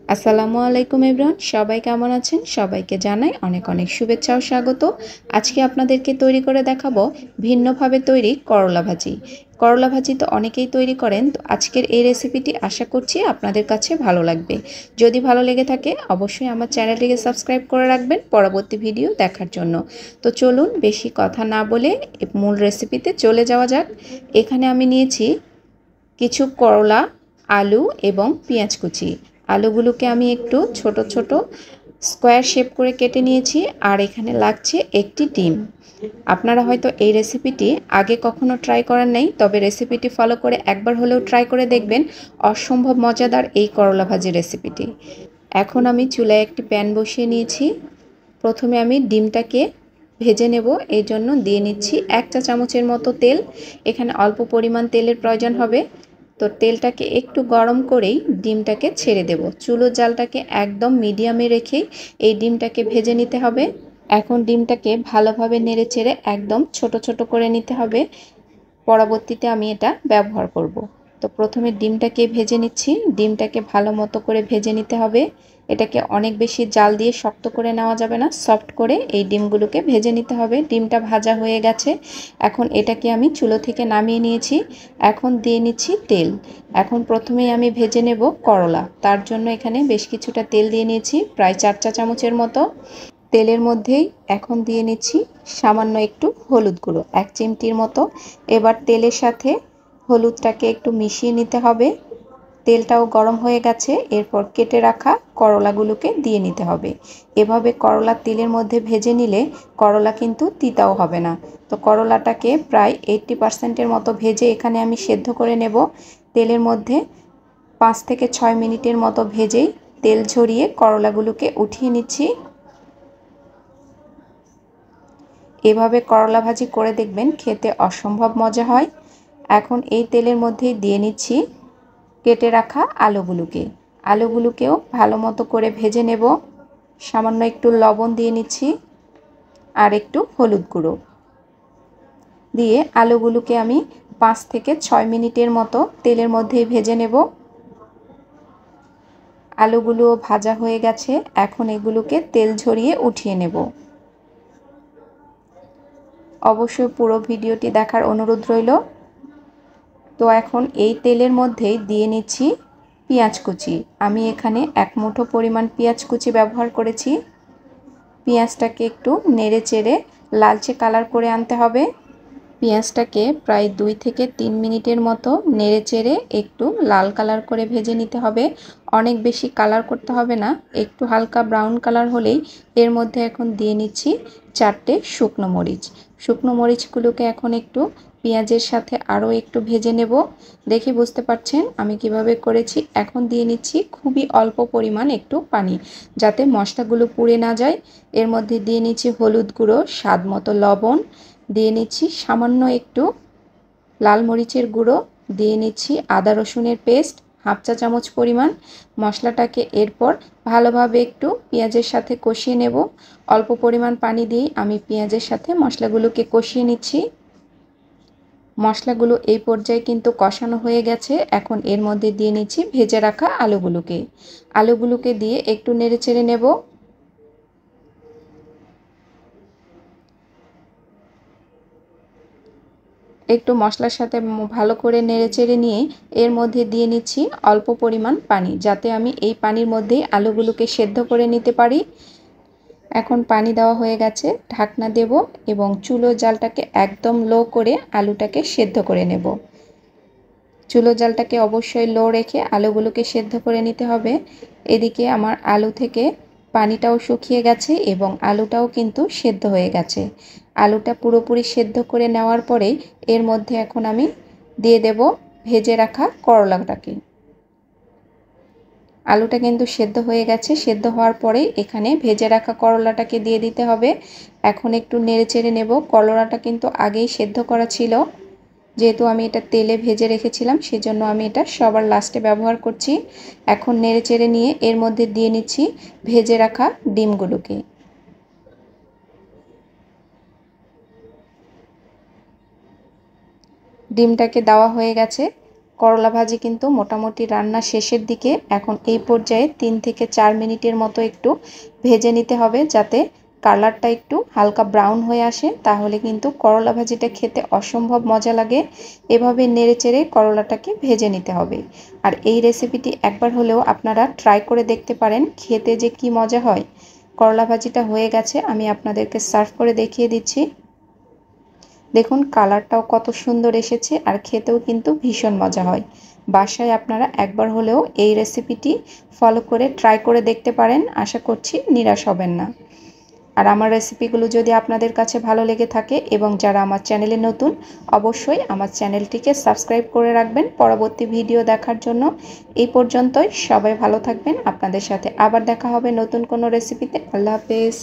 আসসালামু আলাইকুম এভরিওয়ান, সবাই কেমন আছেন? সবাইকে জানাই অনেক অনেক শুভেচ্ছা ও স্বাগত। আজকে আপনাদেরকে তৈরি করে দেখাবো ভিন্নভাবে তৈরি করলা ভাজি। করলা ভাজি তো অনেকেই তৈরি করেন, তো আজকের এই রেসিপিটি আশা করছি আপনাদের কাছে ভালো লাগবে। যদি ভালো লেগে থাকে অবশ্যই আমার চ্যানেলটিকে সাবস্ক্রাইব করে রাখবেন পরবর্তী ভিডিও দেখার জন্য। তো চলুন বেশি কথা না বলে মূল রেসিপিতে চলে যাওয়া যাক। এখানে আমি নিয়েছি কিছু করলা, আলু এবং পেঁয়াজ কুচি। আলুগুলোকে আমি একটু ছোট ছোট স্কোয়ার শেপ করে কেটে নিয়েছি। আর এখানে লাগছে একটি ডিম। আপনারা হয়তো এই রেসিপিটি আগে কখনো ট্রাই করেন নাই, তবে রেসিপিটি ফলো করে একবার হলেও ট্রাই করে দেখবেন। অসম্ভব মজাদার এই করলা ভাজি রেসিপিটি। এখন আমি চুলায় একটি প্যান বসিয়ে নিয়েছি। প্রথমে আমি ডিমটাকে ভেজে নেব, এই জন্য দিয়ে নিচ্ছি 1 চা চামচের মতো তেল। এখানে অল্প পরিমাণ তেলের প্রয়োজন হবে। তো তেলটাকে একটু গরম করেই ডিমটাকে ছেড়ে দেব। চুলোর জালটাকে একদম মিডিয়ামে রেখেই এই ডিমটাকে ভেজে নিতে হবে। এখন ডিমটাকে ভালোভাবে নেড়ে চেড়ে একদম ছোট ছোট করে নিতে হবে। পরবর্তীতে আমি এটা ব্যবহার করব। তো প্রথমে ডিমটাকে ভেজে নিচ্ছি। ডিমটাকে ভালো মতো করে ভেজে নিতে হবে। এটাকে অনেক বেশি জাল দিয়ে শক্ত করে নেওয়া যাবে না, সফট করে এই ডিমগুলোকে ভেজে নিতে হবে। ডিমটা ভাজা হয়ে গেছে। এখন এটাকে আমি চুলো থেকে নামিয়ে নিয়েছি। এখন দিয়ে নিচ্ছি তেল। এখন প্রথমেই আমি ভেজে নেব করলা। তার জন্য এখানে বেশ কিছুটা তেল দিয়ে নিয়েছি, প্রায় 4 চা চামচের মতো। তেলের মধ্যেই এখন দিয়ে নিচ্ছি সামান্য একটু হলুদ গুঁড়ো, 1 চিমটির মতো। এবার তেলের সাথে হলুদটাকে একটু মিশিয়ে নিতে হবে। তেলটাও গরম হয়ে গেছে। এরপর কেটে রাখা করলাগুলোকে দিয়ে নিতে হবে। এভাবে করলা তেলের মধ্যে ভেজে নিলে করলা কিন্তু তিতাও হবে না। তো করলাটাকে প্রায় 80% মতো ভেজে এখানে আমি সেদ্ধ করে নেব। তেলের মধ্যে 5 থেকে 6 মিনিটের মতো ভেজেই তেল ঝরিয়ে করলাগুলোকে উঠিয়ে নিচ্ছি। এভাবে করলা ভাজি করে দেখবেন, খেতে অসম্ভব মজা হয়। এখন এই তেলের মধ্যেই দিয়ে নিচ্ছি কেটে রাখা আলুগুলোকেও ভালো মতো করে ভেজে নেব। সামান্য একটু লবণ দিয়ে নিচ্ছি আর একটু হলুদ গুঁড়ো দিয়ে আলুগুলোকে আমি 5 থেকে 6 মিনিটের মতো তেলের মধ্যেই ভেজে নেব। আলুগুলোও ভাজা হয়ে গেছে। এখন এগুলোকে তেল ঝরিয়ে উঠিয়ে নেব। অবশ্যই পুরো ভিডিওটি দেখার অনুরোধ রইল। তো এখন এই তেলের মধ্যেই দিয়ে নিচ্ছি পেঁয়াজ কুচি। আমি এখানে 1 মুঠো পরিমাণ পেঁয়াজ কুচি ব্যবহার করেছি। পেঁয়াজটাকে একটু নেড়ে চেড়ে লালচে কালার করে আনতে হবে। পেঁয়াজটাকে প্রায় 2 থেকে 3 মিনিটের মতো নেড়ে চেড়ে একটু লাল কালার করে ভেজে নিতে হবে। অনেক বেশি কালার করতে হবে না, একটু হালকা ব্রাউন কালার হলেই এর মধ্যে এখন দিয়ে নিচ্ছি 4টে শুকনো মরিচ। শুকনো মরিচগুলোকে এখন একটু পেঁয়াজের সাথে আরও একটু ভেজে নেব। দেখে বুঝতে পারছেন আমি কিভাবে করেছি। এখন দিয়ে নিচ্ছি খুবই অল্প পরিমাণ একটু পানি, যাতে মশলাগুলো পুড়ে না যায়। এর মধ্যে দিয়ে নিচ্ছি হলুদ গুঁড়ো, স্বাদ মতো লবণ, দিয়ে নিচ্ছি সামান্য একটু লাল মরিচের গুঁড়ো, দিয়ে নিচ্ছি আদা রসুনের পেস্ট 1/2 চা চামচ পরিমাণ। মশলাটাকে এরপর ভালোভাবে একটু পেঁয়াজের সাথে কষিয়ে নেব। অল্প পরিমাণ পানি দিয়ে আমি পেঁয়াজের সাথে মশলাগুলোকে কষিয়ে নিচ্ছি। মশলাগুলো এই পর্যায়ে কিন্তু কষানো হয়ে গেছে। এখন এর মধ্যে দিয়ে নিচ্ছি ভেজে রাখা আলুগুলোকে দিয়ে একটু নেড়েচেড়ে নেব। একটু মশলার সাথে ভালো করে নেড়েচেড়ে নিয়ে এর মধ্যে দিয়ে নিচ্ছি অল্প পরিমাণ পানি, যাতে আমি এই পানির মধ্যেই আলুগুলোকে সেদ্ধ করে নিতে পারি। এখন পানি দেওয়া হয়ে গেছে, ঢাকনা দেব এবং চুলোর জালটাকে একদম লো করে আলুটাকে সেদ্ধ করে নেব। চুলোর জালটাকে অবশ্যই লো রেখে আলুগুলোকে সেদ্ধ করে নিতে হবে। এদিকে আমার আলু থেকে পানিটাও শুকিয়ে গেছে এবং আলুটাও কিন্তু সেদ্ধ হয়ে গেছে। আলুটা পুরোপুরি সেদ্ধ করে নেওয়ার পরেই এর মধ্যে এখন আমি দিয়ে দেব ভেজে রাখা করলাটাকে। আলুটা কিন্তু সেদ্ধ হয়ে গেছে। সেদ্ধ হওয়ার পরেই এখানে ভেজে রাখা করলাটাকে দিয়ে দিতে হবে। এখন একটু নেড়েচেড়ে নেব। করলাটা কিন্তু আগেই সেদ্ধ করা ছিল, যেহেতু আমি এটা তেলে ভেজে রেখেছিলাম সেজন্য আমি এটা সবার লাস্টে ব্যবহার করছি। এখন নেড়েচেড়ে নিয়ে এর মধ্যে দিয়ে নিচ্ছি ভেজে রাখা ডিমগুলোকে। ডিমটাকে দেওয়া হয়ে গেছে। করলা ভাজি কিন্তু মোটামুটি রান্না শেষের দিকে। এখন এই পর্যায়ে 3 থেকে 4 মিনিটের মতো একটু ভেজে নিতে হবে, যাতে কালারটা একটু হালকা ব্রাউন হয়ে আসে, তাহলে কিন্তু করলা ভাজিটা খেতে অসম্ভব মজা লাগে। এভাবে নেড়েচেড়ে করলাটাকে ভেজে নিতে হবে। আর এই রেসিপিটি একবার হলেও আপনারা ট্রাই করে দেখতে পারেন, খেতে যে কি মজা হয়। করলা ভাজিটা হয়ে গেছে, আমি আপনাদেরকে সার্ভ করে দেখিয়ে দিচ্ছি। দেখুন কালারটাও কত সুন্দর এসেছে, আর খেতেও কিন্তু ভীষণ মজা হয়। বাসায় আপনারা একবার হলেও এই রেসিপিটি ফলো করে ট্রাই করে দেখতে পারেন, আশা করছি নিরাশ হবেন না। আর আমার রেসিপিগুলো যদি আপনাদের কাছে ভালো লেগে থাকে এবং যারা আমার চ্যানেলে নতুন, অবশ্যই আমার চ্যানেলটিকে সাবস্ক্রাইব করে রাখবেন পরবর্তী ভিডিও দেখার জন্য। এই পর্যন্তই, সবাই ভালো থাকবেন। আপনাদের সাথে আবার দেখা হবে নতুন কোনো রেসিপিতে। আল্লাহ হাফেজ।